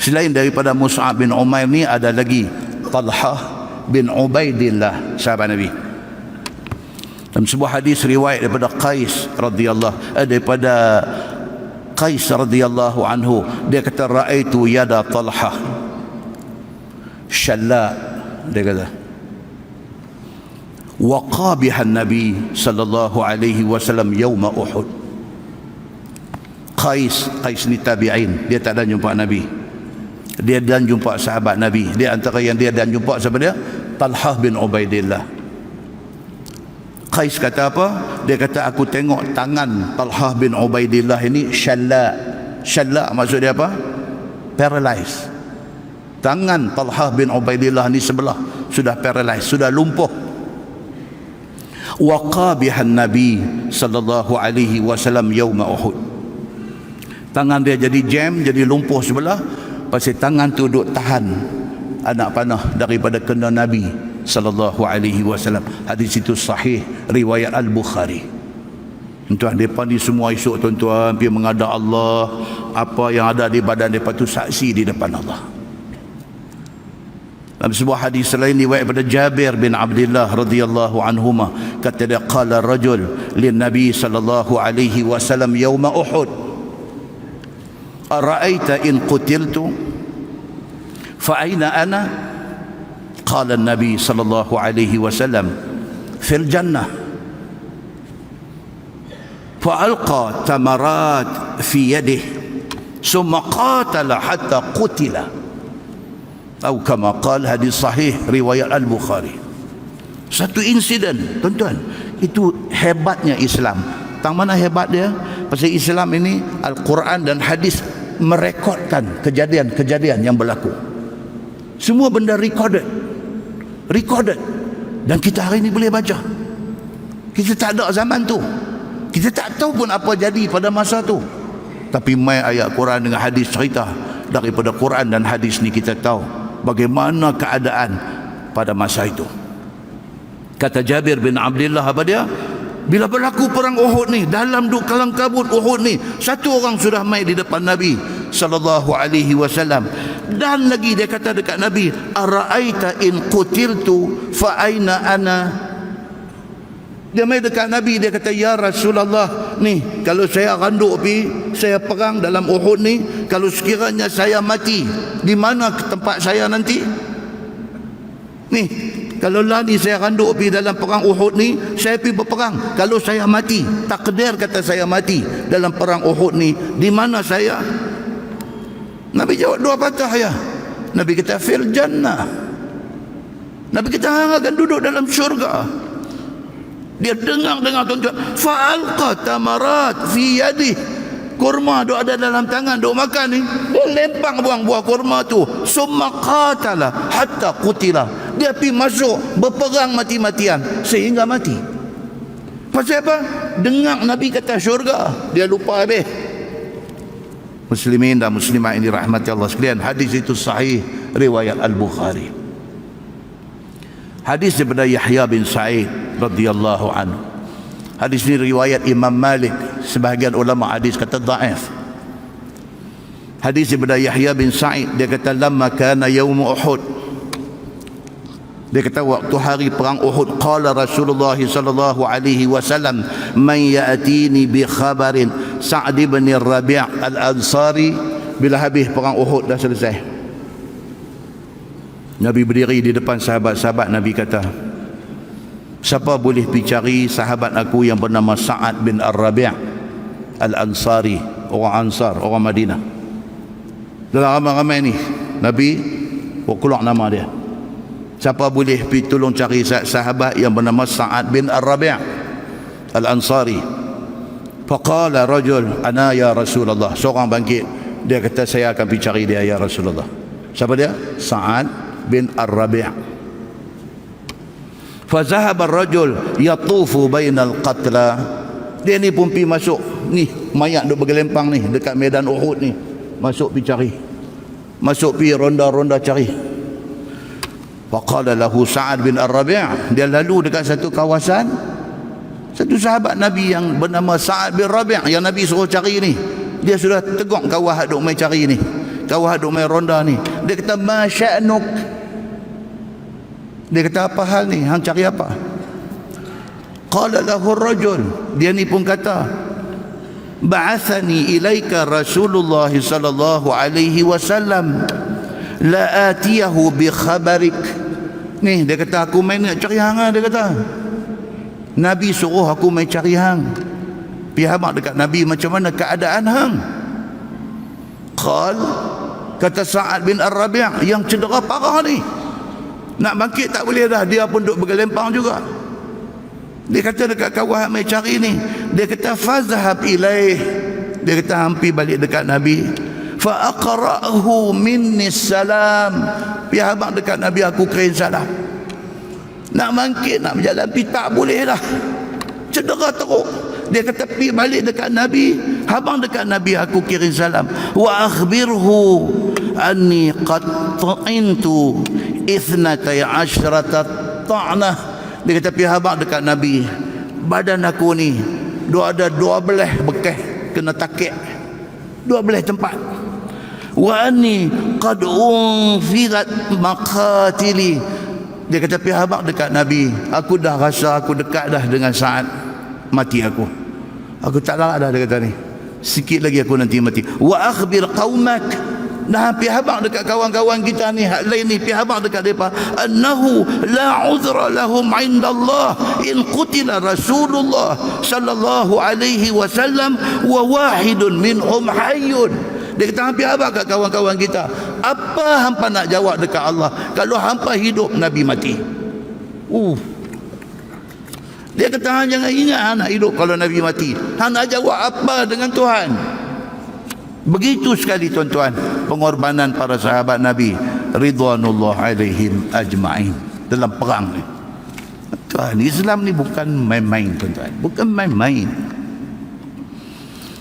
Selain daripada Mus'ab bin Umair ni, ada lagi Talhah bin Ubaidillah, sahabat Nabi. Dalam sebuah hadis riwayat daripada Qais radhiyallahu anhu, dia kata raaitu yada Talhah syalla, dia kata waqabihan Nabi sallallahu alaihi wasallam yauma Uhud. Qais ni tabi'in, dia tak ada jumpa Nabi, dia dan jumpa sahabat Nabi. Dia antara yang dia dan jumpa siapa dia? Talhah bin Ubaidillah. Qais kata apa? Dia kata aku tengok tangan Talhah bin Ubaidillah ini syalla. Syalla maksud dia apa? Paralyzed. Tangan Talhah bin Ubaidillah ni sebelah sudah paralyzed, sudah lumpuh. Waqabihan Nabi sallallahu alaihi wasallam yauma Uhud. Tangan dia jadi jam, jadi lumpuh sebelah, pasal tangan tu duk tahan anak panah daripada kena Nabi sallallahu alaihi wasallam. Hadis itu sahih riwayat Al-Bukhari. Tuan, depa ni semua esok tuan-tuan pergi menghadap Allah, apa yang ada di badan depa tu saksi di depan Allah. Dalam sebuah hadis lain riwayat pada Jabir bin Abdullah radhiyallahu anhuma, kata dia qala rajul lin Nabi sallallahu alaihi wasallam yauma Uhud, ara'aita in qutiltu fa aina ana? Qala an-nabi sallallahu alaihi wasallam fil jannah. Fa alqa tamarat fi yadihi summa qatala hatta qutila. Atau kama qala, hadis sahih riwayat Al-Bukhari. Satu insiden tuan-tuan, itu hebatnya Islam. Tang mana hebat dia? Pasal Islam ini, Al-Quran dan hadis merekodkan kejadian-kejadian yang berlaku. Semua benda recorded, dan kita hari ini boleh baca. Kita tak ada zaman tu, kita tak tahu pun apa jadi pada masa tu, tapi mai ayat Quran dengan hadis cerita. Daripada Quran dan hadis ni kita tahu bagaimana keadaan pada masa itu. Kata Jabir bin Abdullah apa dia? Bila berlaku perang Uhud ni, dalam duk kalang kabut Uhud ni, satu orang sudah mai di depan Nabi sallallahu alaihi wasallam, dan lagi dia kata dekat Nabi, ara'aita in qutiltu fa aina ana? Dia mai dekat Nabi, dia kata, ya Rasulullah, ni kalau saya randuk pi, saya perang dalam Uhud ni, kalau sekiranya saya mati, di mana tempat saya nanti? Ni kalau lah ni saya randuk pi dalam perang Uhud ni, saya pi berperang, kalau saya mati, takdir kata saya mati dalam perang Uhud ni, di mana saya? Nabi jawab dua patah ya. Nabi kata fil jannah. Nabi kata hang akan duduk dalam syurga. Dia dengar tuan-tuan, fa'alqa tamarat fi yadi, kurma duk ada dalam tangan, duk makan ni, dia lempang buang buah kurma tu, summa qatala hatta qutila, dia pergi masuk berperang mati-matian sehingga mati. Pasal apa? Dengar Nabi kata syurga, dia lupa habis. Muslimin dan muslimat ini rahmati Allah sekalian, hadis itu sahih riwayat Al-Bukhari. Hadis daripada Yahya bin Sa'id radhiyallahu anhu. Hadis ini riwayat Imam Malik, sebahagian ulama hadis kata dhaif. Hadis daripada Yahya bin Sa'id, dia kata lamma kana yaum Uhud, dia kata waktu hari perang Uhud, qala Rasulullah sallallahu alaihi wasallam, man ya'tini bi khabarin Sa'd bin Rabi' al-Ansari. Bila habis perang Uhud dah selesai, Nabi berdiri di depan sahabat-sahabat, Nabi kata, siapa boleh pergi cari sahabat aku yang bernama Sa'ad bin Rabi' al-Ansari, orang Ansar, orang Madinah. Dalam ramai-ramai ni Nabi keluar nama dia. Siapa boleh pergi tolong cari sahabat yang bernama Sa'ad bin Rabi' al-Ansari? Faqala rajul ana ya Rasulullah. Seorang bangkit, dia kata saya akan pergi cari dia ya Rasulullah. Siapa dia? Sa'ad bin Rabi'. Fazahaba ar-rajul yatufu bainal qatla. Dia ni pun pergi masuk ni, mayat duk bergelempang ni dekat medan Uhud ni, masuk pergi cari, masuk pergi ronda-ronda cari. Faqala lahu Sa'ad bin Rabi', dia lalu dekat satu kawasan, satu sahabat Nabi yang bernama Sa'ad bin Rabi' yang Nabi suruh cari ni, dia sudah teguk kawan duk mai cari ni. kawah duk main ronda ni. Dia kata ma sya'nuk. Dia kata apa hal ni, hang cari apa? Qala lahu ar-rajul, dia ni pun kata ba'athani ilaika Rasulullah sallallahu alaihi wasallam la atiyahu bi khabarik. Ni dia kata aku main nak cari hang, dia kata Nabi suruh aku main cari hang. Pihak dekat Nabi macam mana keadaan hang? Qal, kata Sa'ad bin Ar-Rabi', yang cedera parah ni, nak bangkit tak boleh dah, dia pun duk bergelempang juga. Dia kata dekat kawan mai cari ni, dia kata fazhab ilaih, dia kata hampir balik dekat Nabi, fa aqra'hu minni salam, pihak dekat Nabi aku kirim salam. Nak bangkit nak berjalan pi tak boleh dah, cedera teruk. Dia kata pi balik dekat Nabi, habang dekat Nabi aku kirim salam, wa akhbirhu anni qad ta'intu 12 ta'nah. Dia kata pi habang dekat Nabi, badan aku ni ada 12 bekas kena takik, 12 tempat. Wa anni qad unfirat maqatili. Dia kata pi habang dekat Nabi, aku dah rasa aku dekat dah dengan saat mati aku. Aku tak larat dah, dia kata ni. Sikit lagi aku nanti mati. Wa akhbir qaumak. Nah, pi habang dekat kawan-kawan kita ni hak lain ni, pi habang dekat depa annahu la uzra lahum indallah in qutila Rasulullah sallallahu alaihi wasallam wa wahidun minhum hayyun. Dia kata hampir habang kat kawan-kawan kita, apa hampa nak jawab dekat Allah kalau hampa hidup Nabi mati? Dia kata hang jangan ingat hang nak hidup kalau Nabi mati. Hang nak jawab apa dengan Tuhan? Begitu sekali tuan-tuan pengorbanan para sahabat Nabi ridwanullah alaihim ajma'in dalam perang ni. Tuan, Islam ni bukan main-main tuan-tuan, bukan main-main.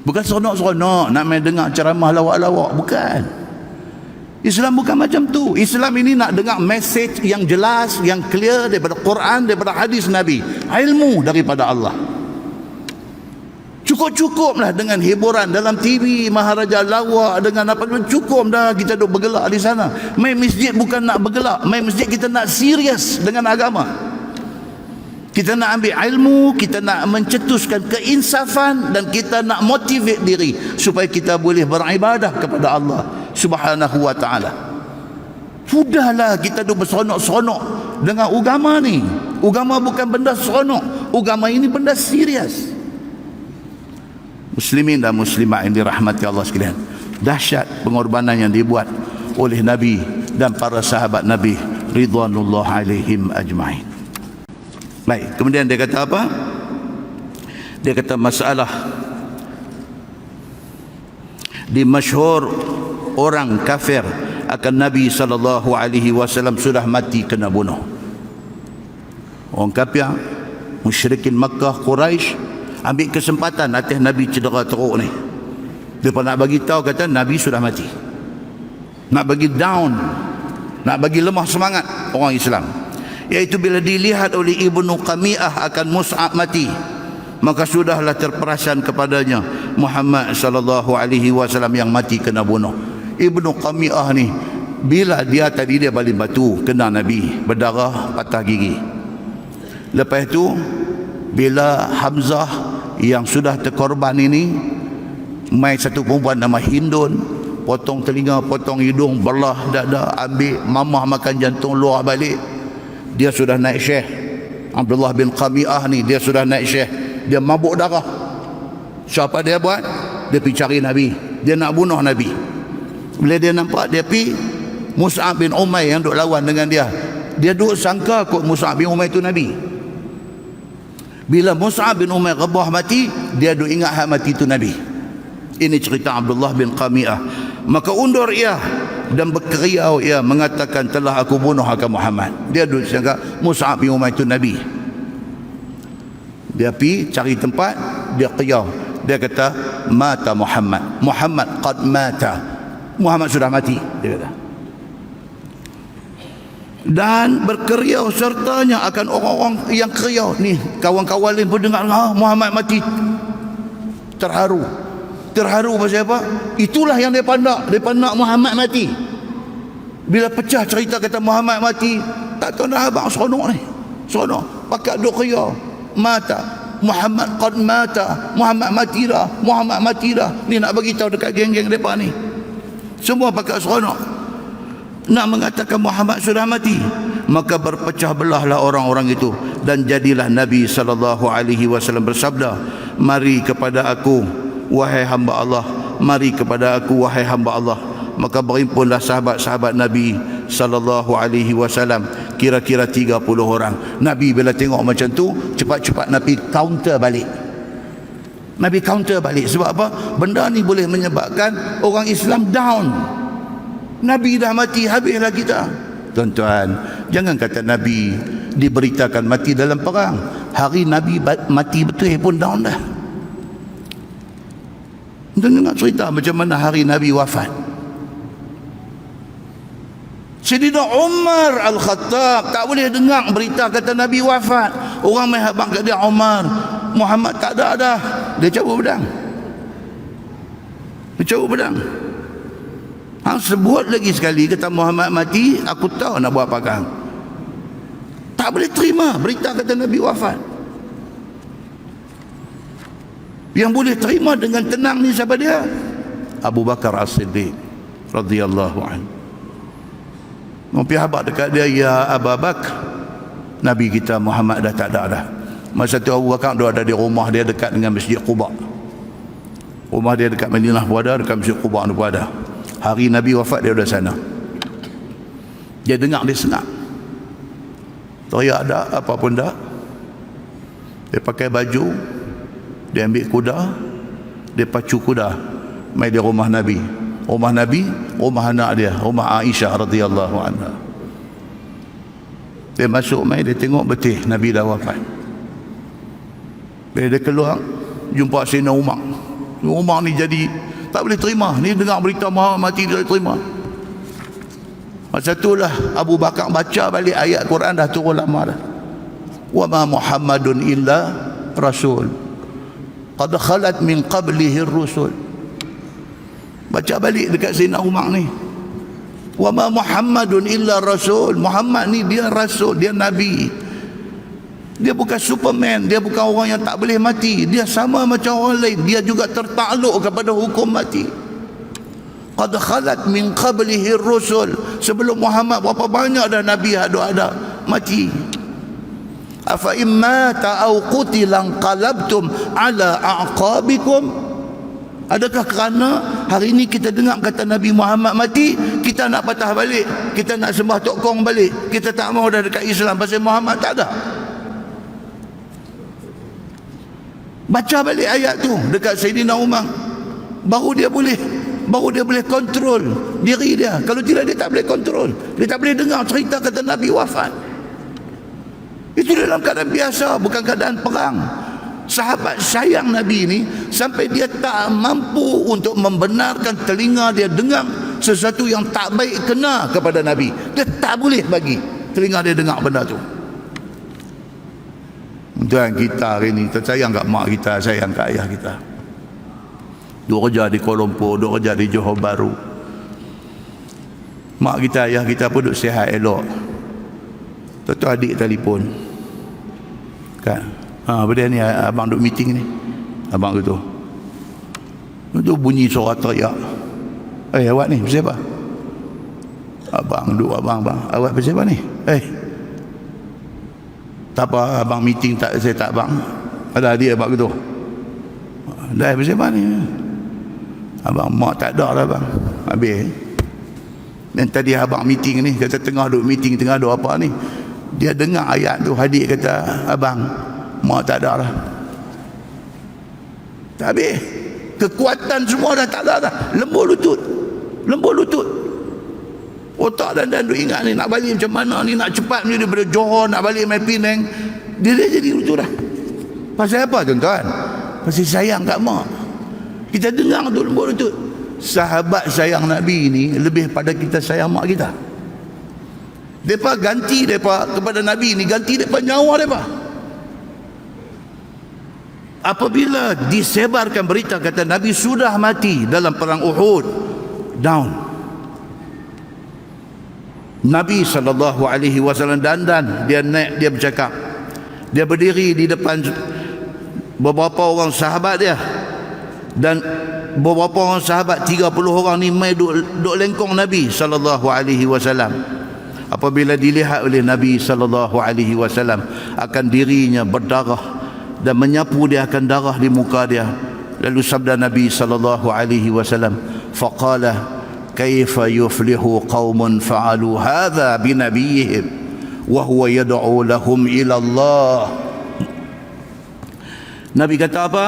Bukan seronok-seronok nak main dengar ceramah lawak-lawak, bukan. Islam bukan macam tu. Islam ini nak dengar message yang jelas, yang clear daripada Quran, daripada hadis Nabi, ilmu daripada Allah. Cukup-cukuplah dengan hiburan dalam TV, Maharaja lawak dengan apa, cukup dah kita duk bergelak di sana. Main masjid bukan nak bergelak, main masjid kita nak serius dengan agama. Kita nak ambil ilmu, kita nak mencetuskan keinsafan, dan kita nak motivate diri supaya kita boleh beribadah kepada Allah Subhanahu wa ta'ala. Sudahlah kita duk berseronok-seronok dengan agama ni. Agama bukan benda seronok, agama ini benda serius. Muslimin dan muslimat yang dirahmati Allah sekalian, dahsyat pengorbanan yang dibuat oleh Nabi dan para sahabat Nabi ridwanullah alaihim ajma'in. Baik, kemudian dia kata apa? Dia kata masalah di masyhur orang kafir akan Nabi SAW sudah mati kena bunuh. Orang kafir, musyrikin Makkah, Quraisy ambil kesempatan atas Nabi cedera teruk ni. Dia nak bagi tahu kata Nabi sudah mati. Nak bagi down, nak bagi lemah semangat orang Islam. Iaitu bila dilihat oleh Ibnu Qami'ah akan Mus'ab mati, maka sudahlah terperasan kepadanya Muhammad sallallahu alaihi wasallam yang mati kena bunuh. Ibnu Qami'ah ni bila dia tadi dia balik batu kena Nabi, berdarah, patah gigi. Lepas tu bila Hamzah yang sudah terkorban ini, mai satu perempuan nama Hindun, potong telinga, potong hidung, belah dada, ambil mamah makan jantung luar balik. Dia sudah naik syekh. Abdullah bin Qami'ah ni dia sudah naik syekh, dia mabuk darah. Siapa dia buat? Dia pergi cari Nabi, dia nak bunuh Nabi. Bila dia nampak, dia pergi, Mus'ab bin Umair yang duk lawan dengan dia, dia duk sangka kot Mus'ab bin Umair itu Nabi. Bila Mus'ab bin Umair rebah mati, dia duk ingat hak mati itu Nabi. Ini cerita Abdullah bin Qami'ah. Maka undur ia dan berkeriau ia mengatakan, telah aku bunuh akan Muhammad. Dia duduk sangka Mus'ab bin Umair itu Nabi. Dia pergi cari tempat, dia keriau, dia kata mata Muhammad, Muhammad qad mata, Muhammad sudah mati, dia kata. Dan berkeriau sertanya akan orang-orang yang keriau ni, kawan-kawan lain pun dengar Muhammad mati, terharu. Terharu pasal apa? Itulah yang mereka nak Muhammad mati. Bila pecah cerita kata Muhammad mati, tak tahu dah abang seronok ni. Seronok. Pakat duk ria. Mata. Muhammad qad mata. Muhammad mati dah. Muhammad mati dah. Ni nak bagi tahu dekat geng-geng mereka ni. Semua pakat seronok. Nak mengatakan Muhammad sudah mati. Maka berpecah belahlah orang-orang itu. Dan jadilah Nabi SAW bersabda, mari kepada aku, wahai hamba Allah, mari kepada aku, wahai hamba Allah. Maka berhimpunlah sahabat-sahabat Nabi SAW, kira-kira 30 orang. Nabi bila tengok macam tu, cepat-cepat Nabi counter balik. Nabi counter balik. Sebab apa? Benda ni boleh menyebabkan orang Islam down. Nabi dah mati, habislah kita. Tuan-tuan, jangan kata Nabi diberitakan mati dalam perang. Hari Nabi mati betul pun down dah. Tuan dengar cerita macam mana hari Nabi wafat. Sayyidina Umar Al-Khattab tak boleh dengar berita kata Nabi wafat. Orang main habang kat dia, Umar, Muhammad tak ada dah. Dia cabut pedang. Dia cabut pedang. Hang sebut lagi sekali kata Muhammad mati, aku tahu nak buat apa kang. Tak boleh terima berita kata Nabi wafat. Yang boleh terima dengan tenang ni siapa dia? Abu Bakar As-Siddiq radhiyallahu anhu. Mampi habaq dekat dia, ya Abu Bakar, Nabi kita Muhammad dah tak ada dah. Masa tu Abu Bakar dia ada di rumah dia dekat dengan Masjid Quba. Rumah dia dekat Madinah pun ada, dekat Masjid Quba pun ada. Hari Nabi wafat dia ada sana. Dia dengar, dia senang. Teriak ada, apa pun dah. Dia pakai baju, dia ambil kuda, dia pacu kuda, mai di rumah Nabi. Rumah Nabi, rumah anak dia, rumah Aisyah radhiyallahu anha. Dia masuk mai, dia tengok betul Nabi dah wafat. Bila dia keluar, jumpa Sayyidina Umar. Umar ni jadi tak boleh terima. Ni dengar berita Muhammad mati, dia tak boleh terima. Masa itulah Abu Bakar baca balik ayat Quran, dah turun lama dah. Wa ma Muhammadun illa rasul qad khalat min qablihi ar-rusul. Baca balik dekat Sayyidina Umar ni. Wa ma Muhammadun illa rasul. Muhammad ni dia rasul, dia nabi. Dia bukan Superman, dia bukan orang yang tak boleh mati. Dia sama macam orang lain, dia juga tertakluk kepada hukum mati. Qad khalat min qablihi ar-rusul. Sebelum Muhammad berapa banyak dah nabi ada mati. Afa imma ta'au qutilan qalabtum ala a'qabikum. Adakah kerana hari ini kita dengar kata Nabi Muhammad mati, kita nak patah balik, kita nak sembah Tok Kong balik, kita tak mahu dah dekat Islam pasal Muhammad tak ada? Baca balik ayat tu dekat Sayyidina Umar, baru dia boleh kontrol diri dia. Kalau tidak, dia tak boleh kontrol. Dia tak boleh dengar cerita kata Nabi wafat. Itu dalam keadaan biasa, bukan keadaan perang. Sahabat sayang Nabi ni sampai dia tak mampu untuk membenarkan telinga dia dengar sesuatu yang tak baik kena kepada Nabi. Dia tak boleh bagi telinga dia dengar benda tu. Tuan kita hari ni tersayang kat mak kita, sayang kat ayah kita. Duk kerja di Kuala Lumpur, duk kerja di Johor Bahru. Mak kita, ayah kita pun duk sihat elok. Tentu adik telefon kan, benda ni abang duk meeting ni, abang kata tu bunyi suara teriak, awak ni pasal apa? Abang awak pasal apa ni? Tak apa, abang meeting tak, saya tak abang. Ada adik abang kata, dah pasal apa ni? Abang mak tak ada lah bang. Habis. Dan tadi abang meeting ni, kata tengah duk meeting, tengah duk apa ni, dia dengar ayat tu, adik kata, abang mak tak ada lah. Tak habis. Kekuatan semua dah tak ada dah. Lembut lutut. Otak dan duk ingat ni nak balik macam mana ni, nak cepat ni daripada Johor nak balik mai Penang. Dia jadi lutut dah. Pasal apa tuan-tuan? Pasal sayang kat mak. Kita dengar tu lembut lutut. Sahabat sayang Nabi ni lebih pada kita sayang mak kita. Depa ganti depa kepada Nabi ni, ganti depa nyawa depa. Apabila disebarkan berita kata Nabi sudah mati dalam perang Uhud, down. Nabi SAW dandan, dia naik, dia bercakap. Dia berdiri di depan beberapa orang sahabat dia, dan beberapa orang sahabat, 30 orang ni mai duk lengkong Nabi SAW. Apabila dilihat oleh Nabi SAW akan dirinya berdarah dan menyapu dia akan darah di muka dia, lalu sabda Nabi SAW, faqala kaifa yuflihu qaumun fa'alu hadha binabiyihim wa huwa yad'u lahum ila Allah. Nabi kata apa?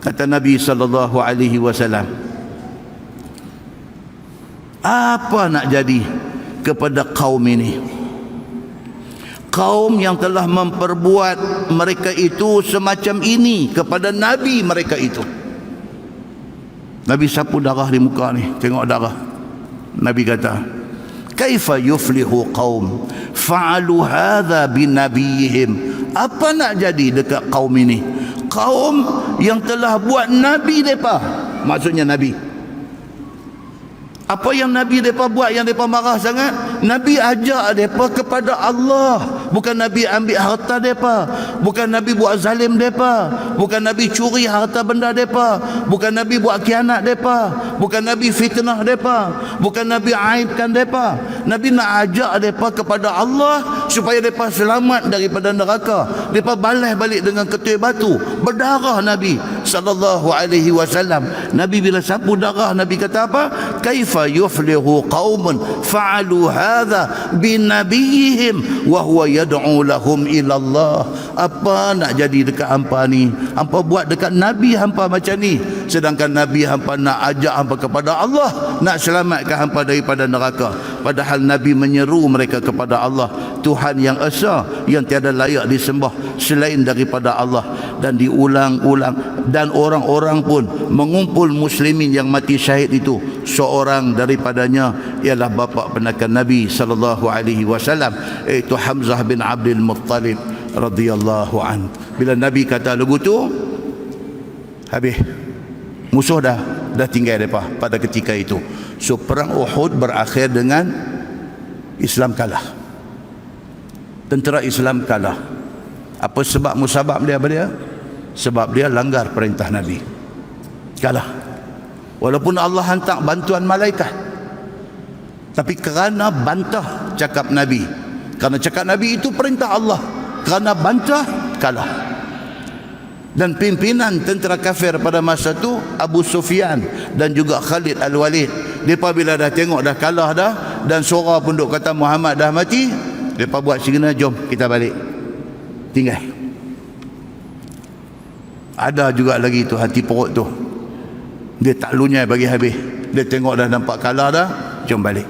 Kata Nabi SAW, apa nak jadi kepada kaum ini, kaum yang telah memperbuat mereka itu semacam ini kepada Nabi mereka itu. Nabi sapu darah di muka ni, tengok darah. Nabi kata, kaifa yuflihu qaum fa'alu hadha binabiyihim. Apa nak jadi dekat kaum ini, kaum yang telah buat Nabi mereka, maksudnya Nabi. Apa yang Nabi mereka buat yang mereka marah sangat? Nabi ajak mereka kepada Allah. Bukan Nabi ambil harta mereka, bukan Nabi buat zalim mereka, bukan Nabi curi harta benda mereka, bukan Nabi buat khianat mereka, bukan Nabi fitnah mereka, bukan Nabi aibkan mereka. Nabi nak ajak mereka kepada Allah supaya mereka selamat daripada neraka. Mereka balas balik dengan ketui batu berdarah Nabi SAW. Nabi bila sapu darah, Nabi kata apa? Kaifa yuflihu qaumun fa'alu hadha binabiyihim wa huwa yad'u lahum ila Allah. Apa nak jadi dekat hampa ni? Hampa buat dekat Nabi hampa macam ni, sedangkan Nabi hampa nak ajak hampa kepada Allah, nak selamatkan hampa daripada neraka. Padahal Nabi menyeru mereka kepada Allah, Tuhan yang esa, yang tiada layak disembah selain daripada Allah. Dan diulang-ulang, dan orang-orang pun mengumpul muslimin yang mati syahid itu, seorang daripadanya ialah bapa penakan Nabi SAW, iaitu Hamzah bin Abdul Muttalib radhiyallahu an. Bila Nabi kata lagu tu, habis, musuh dah tinggal mereka pada ketika itu. So perang Uhud berakhir dengan Islam kalah, tentera Islam kalah. Apa sebab musabab dia? Sebab dia langgar perintah Nabi, kalah. Walaupun Allah hantar bantuan malaikat, tapi kerana bantah cakap Nabi, kerana cakap Nabi itu perintah Allah, kerana bantah, kalah. Dan pimpinan tentera kafir pada masa itu Abu Sufyan dan juga Khalid Al-Walid, mereka bila dah tengok dah kalah dah, dan suara pun duk kata Muhammad dah mati, mereka buat signal, jom kita balik, tinggal. Ada juga lagi tu hati perut tu, dia tak lunyai bagi habis, dia tengok dah nampak kalah dah, jom balik.